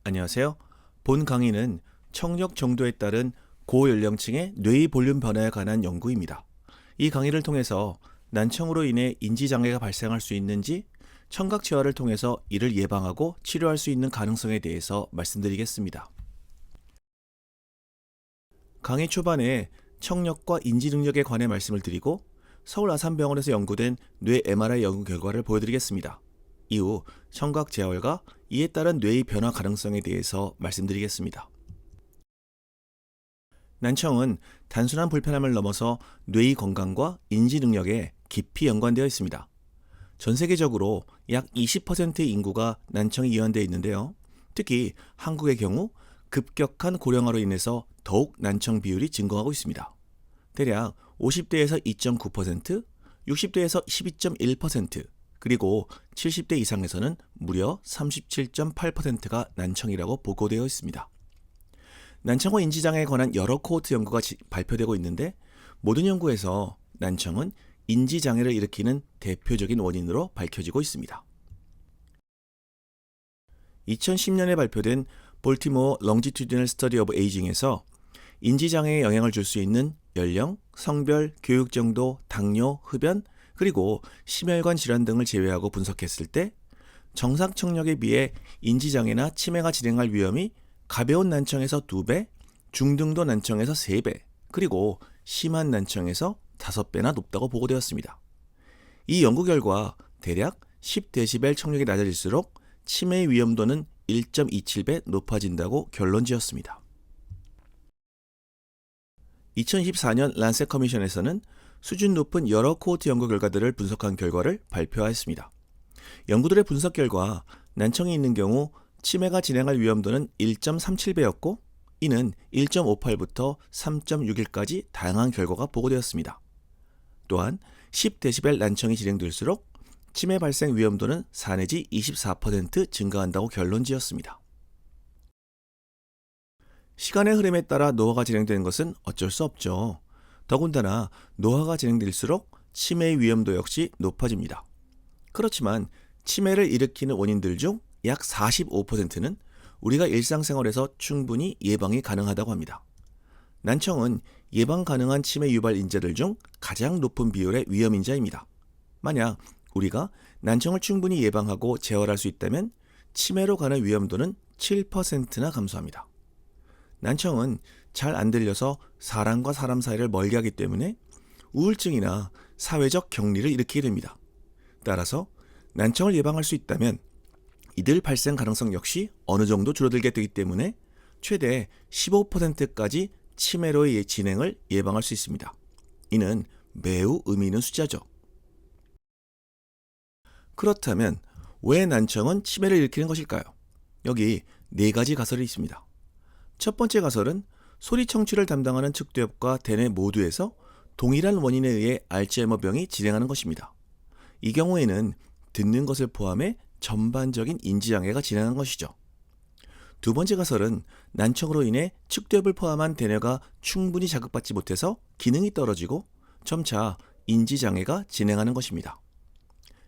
안녕하세요. 본 강의는 청력 정도에 따른 고연령층의 뇌의 볼륨 변화에 관한 연구입니다. 이 강의를 통해서 난청으로 인해 인지장애가 발생할 수 있는지, 청각치화를 통해서 이를 예방하고 치료할 수 있는 가능성에 대해서 말씀드리겠습니다. 강의 초반에 청력과 인지 능력에 관해 말씀을 드리고, 서울 아산병원에서 연구된 뇌 MRI 연구 결과를 보여드리겠습니다. 이후 청각 재활과 이에 따른 뇌의 변화 가능성에 대해서 말씀드리겠습니다. 난청은 단순한 불편함을 넘어서 뇌의 건강과 인지 능력에 깊이 연관되어 있습니다. 전 세계적으로 약 20%의 인구가 난청이 이완되어 있는데요. 특히 한국의 경우 급격한 고령화로 인해서 더욱 난청 비율이 증가하고 있습니다. 대략 50대에서 2.9%, 60대에서 12.1%, 그리고 70대 이상에서는 무려 37.8%가 난청이라고 보고되어 있습니다. 난청과 인지장애에 관한 여러 코호트 연구가 발표되고 있는데, 모든 연구에서 난청은 인지장애를 일으키는 대표적인 원인으로 밝혀지고 있습니다. 2010년에 발표된 볼티모어 롱지튜디널 스터디 오브 에이징에서 인지장애에 영향을 줄 수 있는 연령, 성별, 교육 정도, 당뇨, 흡연, 그리고 심혈관 질환 등을 제외하고 분석했을 때 정상 청력에 비해 인지장애나 치매가 진행할 위험이 가벼운 난청에서 2배, 중등도 난청에서 3배, 그리고 심한 난청에서 5배나 높다고 보고되었습니다. 이 연구 결과 대략 10dB 청력이 낮아질수록 치매의 위험도는 1.27배 높아진다고 결론지었습니다. 2024년 란셋 커미션에서는 수준 높은 여러 코호트 연구 결과들을 분석한 결과를 발표하였습니다. 연구들의 분석 결과 난청이 있는 경우 치매가 진행할 위험도는 1.37배였고, 이는 1.58부터 3.61까지 다양한 결과가 보고되었습니다. 또한 10dB 난청이 진행될수록 치매 발생 위험도는 4 내지 24% 증가한다고 결론지었습니다. 시간의 흐름에 따라 노화가 진행되는 것은 어쩔 수 없죠. 더군다나 노화가 진행될수록 치매의 위험도 역시 높아집니다. 그렇지만 치매를 일으키는 원인들 중 약 45%는 우리가 일상생활에서 충분히 예방이 가능하다고 합니다. 난청은 예방 가능한 치매 유발 인자들 중 가장 높은 비율의 위험 인자입니다. 만약 우리가 난청을 충분히 예방하고 재활할 수 있다면 치매로 가는 위험도는 7%나 감소합니다. 난청은 잘 안 들려서 사람과 사람 사이를 멀게 하기 때문에 우울증이나 사회적 격리를 일으키게 됩니다. 따라서 난청을 예방할 수 있다면 이들 발생 가능성 역시 어느 정도 줄어들게 되기 때문에 최대 15%까지 치매로의 진행을 예방할 수 있습니다. 이는 매우 의미 있는 숫자죠. 그렇다면 왜 난청은 치매를 일으키는 것일까요? 여기 4가지 가설이 있습니다. 첫 번째 가설은 소리 청취를 담당하는 측두엽과 대뇌 모두에서 동일한 원인에 의해 알츠하이머병이 진행하는 것입니다. 이 경우에는 듣는 것을 포함해 전반적인 인지장애가 진행한 것이죠. 두 번째 가설은 난청으로 인해 측두엽을 포함한 대뇌가 충분히 자극받지 못해서 기능이 떨어지고 점차 인지장애가 진행하는 것입니다.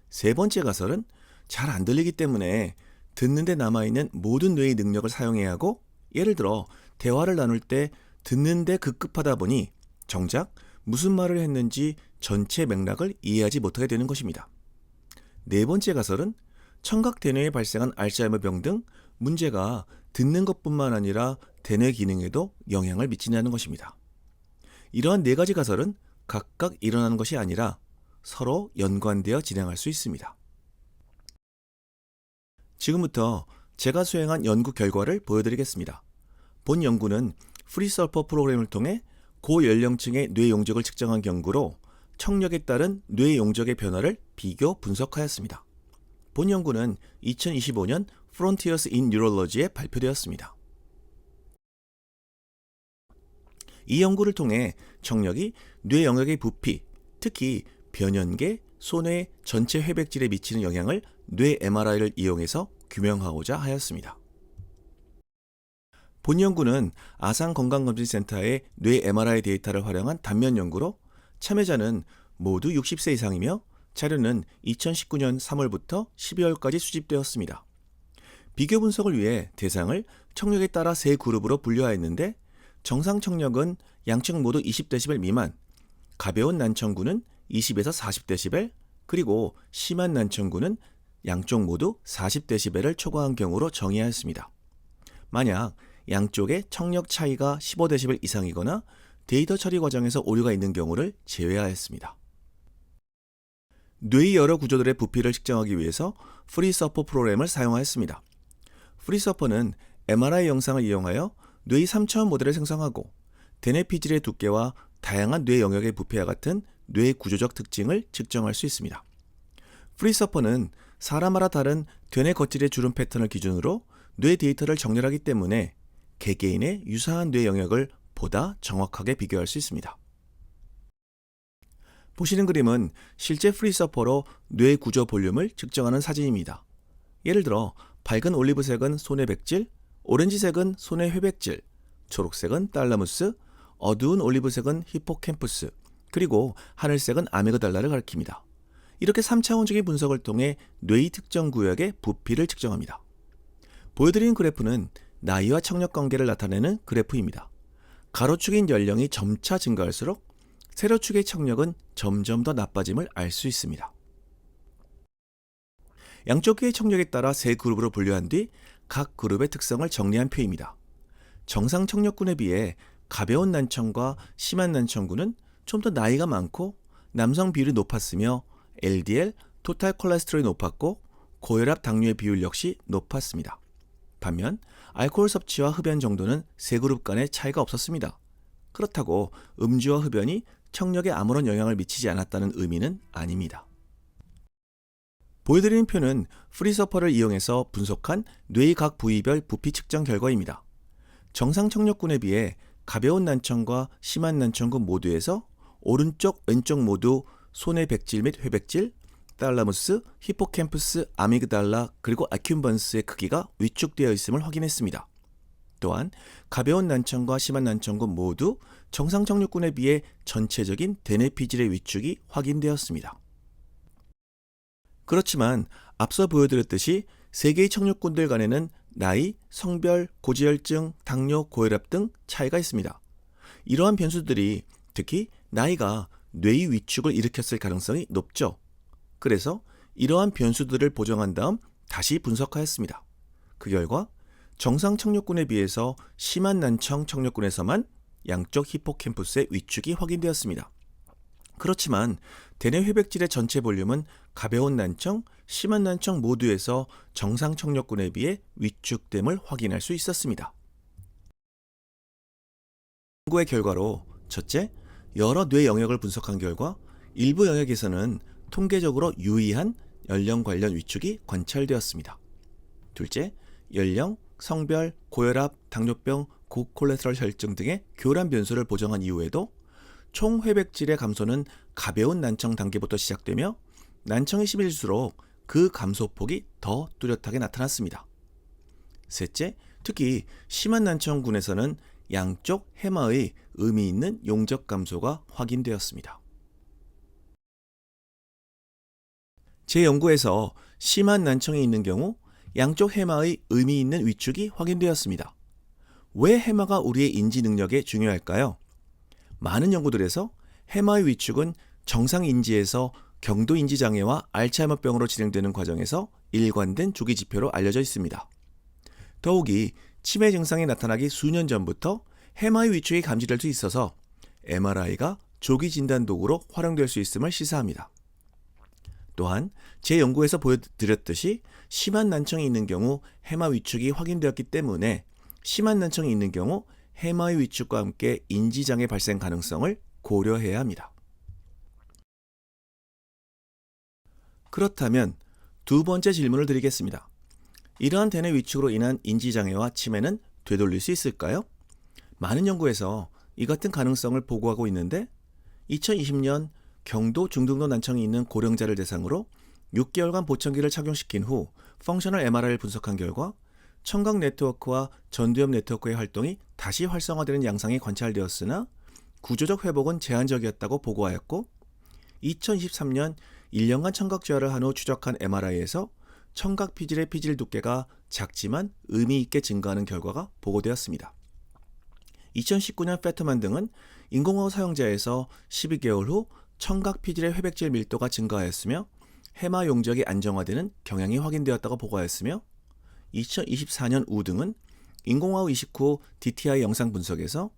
세 번째 가설은 잘 안 들리기 때문에 듣는 데 남아있는 모든 뇌의 능력을 사용해야 하고, 예를 들어 대화를 나눌 때 듣는데 급급하다 보니 정작 무슨 말을 했는지 전체 맥락을 이해하지 못하게 되는 것입니다. 네 번째 가설은 청각 대뇌에 발생한 알츠하이머병 등 문제가 듣는 것뿐만 아니라 대뇌 기능에도 영향을 미친다는 것입니다. 이러한 4가지 가설은 각각 일어나는 것이 아니라 서로 연관되어 진행할 수 있습니다. 지금부터 제가 수행한 연구 결과를 보여드리겠습니다. 본 연구는 프리서퍼 프로그램을 통해 고연령층의 뇌 용적을 측정한 경우로 청력에 따른 뇌 용적의 변화를 비교 분석하였습니다. 본 연구는 2025년 Frontiers in Neurology에 발표되었습니다. 이 연구를 통해 청력이 뇌 영역의 부피, 특히 변연계, 소뇌 전체 회백질에 미치는 영향을 뇌 MRI를 이용해서 규명하고자 하였습니다. 본 연구는 아산건강검진센터의 뇌 MRI 데이터를 활용한 단면 연구로 참여자는 모두 60세 이상이며 자료는 2019년 3월부터 12월까지 수집되었습니다. 비교 분석을 위해 대상을 청력에 따라 세 그룹으로 분류하였는데 정상 청력은 양측 모두 20dB 미만, 가벼운 난청구는 20에서 40dB, 그리고 심한 난청구는 양쪽 모두 40dB를 초과한 경우로 정의하였습니다. 만약 양쪽의 청력 차이가 15dB 이상이거나 데이터 처리 과정에서 오류가 있는 경우를 제외하였습니다. 뇌의 여러 구조들의 부피를 측정하기 위해서 프리서퍼 프로그램을 사용하였습니다. 프리서퍼는 MRI 영상을 이용하여 뇌의 3차원 모델을 생성하고 대뇌 피질의 두께와 다양한 뇌 영역의 부피와 같은 뇌의 구조적 특징을 측정할 수 있습니다. 프리서퍼는 사람마다 다른 대뇌 겉질의 주름 패턴을 기준으로 뇌 데이터를 정렬하기 때문에 개개인의 유사한 뇌 영역을 보다 정확하게 비교할 수 있습니다. 보시는 그림은 실제 프리서퍼로 뇌 구조 볼륨을 측정하는 사진입니다. 예를 들어 밝은 올리브색은 손의 백질, 오렌지색은 손의 회백질, 초록색은 탈라무스, 어두운 올리브색은 히포캠푸스, 그리고 하늘색은 아미그달라를 가리킵니다. 이렇게 3차원적인 분석을 통해 뇌의 특정 구역의 부피를 측정합니다. 보여드린 그래프는 나이와 청력 관계를 나타내는 그래프입니다. 가로축인 연령이 점차 증가할수록 세로축의 청력은 점점 더 나빠짐을 알 수 있습니다. 양쪽 귀의 청력에 따라 세 그룹으로 분류한 뒤 각 그룹의 특성을 정리한 표입니다. 정상 청력군에 비해 가벼운 난청과 심한 난청군은 좀 더 나이가 많고 남성 비율이 높았으며 LDL, 토탈 콜레스테롤이 높았고 고혈압 당뇨의 비율 역시 높았습니다. 반면 알코올 섭취와 흡연 정도는 세 그룹 간의 차이가 없었습니다. 그렇다고 음주와 흡연이 청력에 아무런 영향을 미치지 않았다는 의미는 아닙니다. 보여드리는 표는 프리서퍼를 이용해서 분석한 뇌의 각 부위별 부피 측정 결과입니다. 정상 청력군에 비해 가벼운 난청과 심한 난청군 모두에서 오른쪽, 왼쪽 모두 손의 백질 및 회백질, 탈라무스, 히포캠푸스, 아미그달라, 그리고 아큐번스의 크기가 위축되어 있음을 확인했습니다. 또한 가벼운 난청과 심한 난청군 모두 정상 청력군에 비해 전체적인 대뇌 피질의 위축이 확인되었습니다. 그렇지만 앞서 보여드렸듯이 세 개의 청력군들 간에는 나이, 성별, 고지혈증, 당뇨, 고혈압 등 차이가 있습니다. 이러한 변수들이 특히 나이가 뇌의 위축을 일으켰을 가능성이 높죠. 그래서 이러한 변수들을 보정한 다음 다시 분석하였습니다. 그 결과 정상 청력군에 비해서 심한 난청 청력군에서만 양쪽 히포캠푸스의 위축이 확인되었습니다. 그렇지만 대뇌 회백질의 전체 볼륨은 가벼운 난청, 심한 난청 모두에서 정상 청력군에 비해 위축됨을 확인할 수 있었습니다. 연구의 결과로 첫째, 여러 뇌 영역을 분석한 결과 일부 영역에서는 통계적으로 유의한 연령 관련 위축이 관찰되었습니다. 둘째, 연령, 성별, 고혈압, 당뇨병, 고콜레스테롤 혈증 등의 교란 변수를 보정한 이후에도 총 회백질의 감소는 가벼운 난청 단계부터 시작되며 난청이 심해질수록 그 감소폭이 더 뚜렷하게 나타났습니다. 셋째, 특히 심한 난청군에서는 양쪽 해마의 의미 있는 용적 감소가 확인되었습니다. 제 연구에서 심한 난청이 있는 경우 양쪽 해마의 의미 있는 위축이 확인되었습니다. 왜 해마가 우리의 인지 능력에 중요할까요? 많은 연구들에서 해마의 위축은 정상 인지에서 경도 인지 장애와 알츠하이머병으로 진행되는 과정에서 일관된 조기 지표로 알려져 있습니다. 더욱이 치매 증상이 나타나기 수년 전부터 해마의 위축이 감지될 수 있어서 MRI가 조기 진단 도구로 활용될 수 있음을 시사합니다. 또한 제 연구에서 보여드렸듯이 심한 난청이 있는 경우 해마 위축이 확인되었기 때문에 심한 난청이 있는 경우 해마의 위축과 함께 인지장애 발생 가능성을 고려해야 합니다. 그렇다면 두 번째 질문을 드리겠습니다. 이러한 대뇌 위축으로 인한 인지장애와 치매는 되돌릴 수 있을까요? 많은 연구에서 이 같은 가능성을 보고하고 있는데 2020년 경도 중등도 난청이 있는 고령자를 대상으로 6개월간 보청기를 착용시킨 후 펑셔널 MRI를 분석한 결과 청각 네트워크와 전두엽 네트워크의 활동이 다시 활성화되는 양상이 관찰되었으나 구조적 회복은 제한적이었다고 보고하였고 2023년 1년간 청각 재활을 한 후 추적한 MRI에서 청각 피질의 피질 두께가 작지만 의미 있게 증가하는 결과가 보고되었습니다. 2019년 페트만 등은 인공호흡 사용자에서 12개월 후 청각 피질의 회백질 밀도가 증가하였으며 해마 용적이 안정화되는 경향이 확인되었다고 보고하였으며 2024년 우 등은 인공호흡 이식 후 DTI 영상 분석에서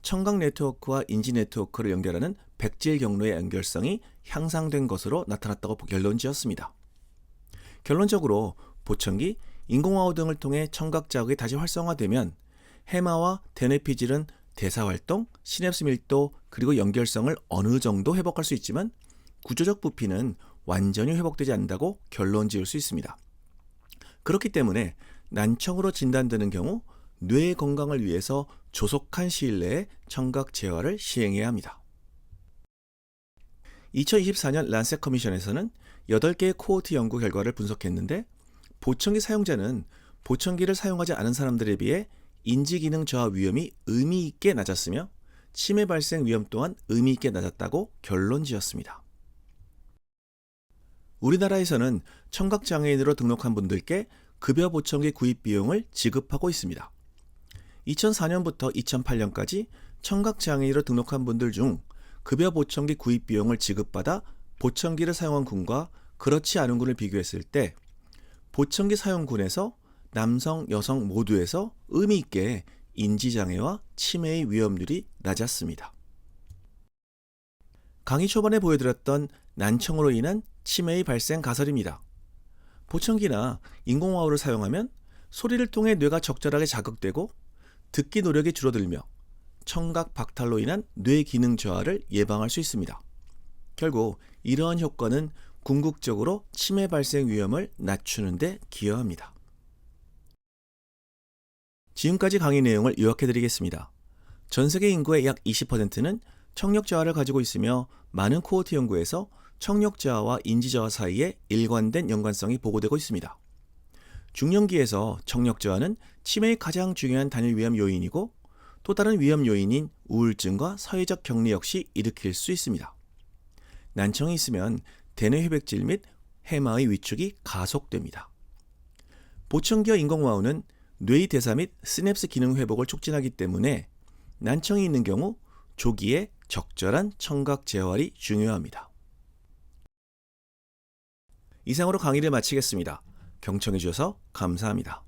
청각 네트워크와 인지 네트워크를 연결하는 백질 경로의 연결성이 향상된 것으로 나타났다고 결론지었습니다. 결론적으로 보청기, 인공호흡 등을 통해 청각 자극이 다시 활성화되면 해마와 대뇌 피질은 대사활동, 시냅스 밀도 그리고 연결성을 어느 정도 회복할 수 있지만 구조적 부피는 완전히 회복되지 않는다고 결론 지을 수 있습니다. 그렇기 때문에 난청으로 진단되는 경우 뇌의 건강을 위해서 조속한 시일 내에 청각 재활을 시행해야 합니다. 2024년 란셋 커미션에서는 8개의 코호트 연구 결과를 분석했는데 보청기 사용자는 보청기를 사용하지 않은 사람들에 비해 인지기능 저하 위험이 의미 있게 낮았으며 치매 발생 위험 또한 의미 있게 낮았다고 결론 지었습니다. 우리나라에서는 청각장애인으로 등록한 분들께 급여 보청기 구입 비용을 지급하고 있습니다. 2004년부터 2008년까지 청각장애인으로 등록한 분들 중 급여 보청기 구입 비용을 지급받아 보청기를 사용한 군과 그렇지 않은 군을 비교했을 때 보청기 사용군에서 남성, 여성 모두에서 의미 있게 인지장애와 치매의 위험률이 낮았습니다. 강의 초반에 보여드렸던 난청으로 인한 치매의 발생 가설입니다. 보청기나 인공호흡을 사용하면 소리를 통해 뇌가 적절하게 자극되고 듣기 노력이 줄어들며 청각 박탈로 인한 뇌 기능 저하를 예방할 수 있습니다. 결국 이러한 효과는 궁극적으로 치매 발생 위험을 낮추는 데 기여합니다. 지금까지 강의 내용을 요약해 드리겠습니다. 전 세계 인구의 약 20%는 청력 저하를 가지고 있으며 많은 코호트 연구에서 청력 저하와 인지 저하 사이에 일관된 연관성이 보고되고 있습니다. 중년기에서 청력 저하는 치매의 가장 중요한 단일 위험 요인이고 또 다른 위험 요인인 우울증과 사회적 격리 역시 일으킬 수 있습니다. 난청이 있으면 대뇌 회백질 및 해마의 위축이 가속됩니다. 보청기와 인공호흡은 뇌의 대사 및 시냅스 기능 회복을 촉진하기 때문에 난청이 있는 경우 조기에 적절한 청각 재활이 중요합니다. 이상으로 강의를 마치겠습니다. 경청해 주셔서 감사합니다.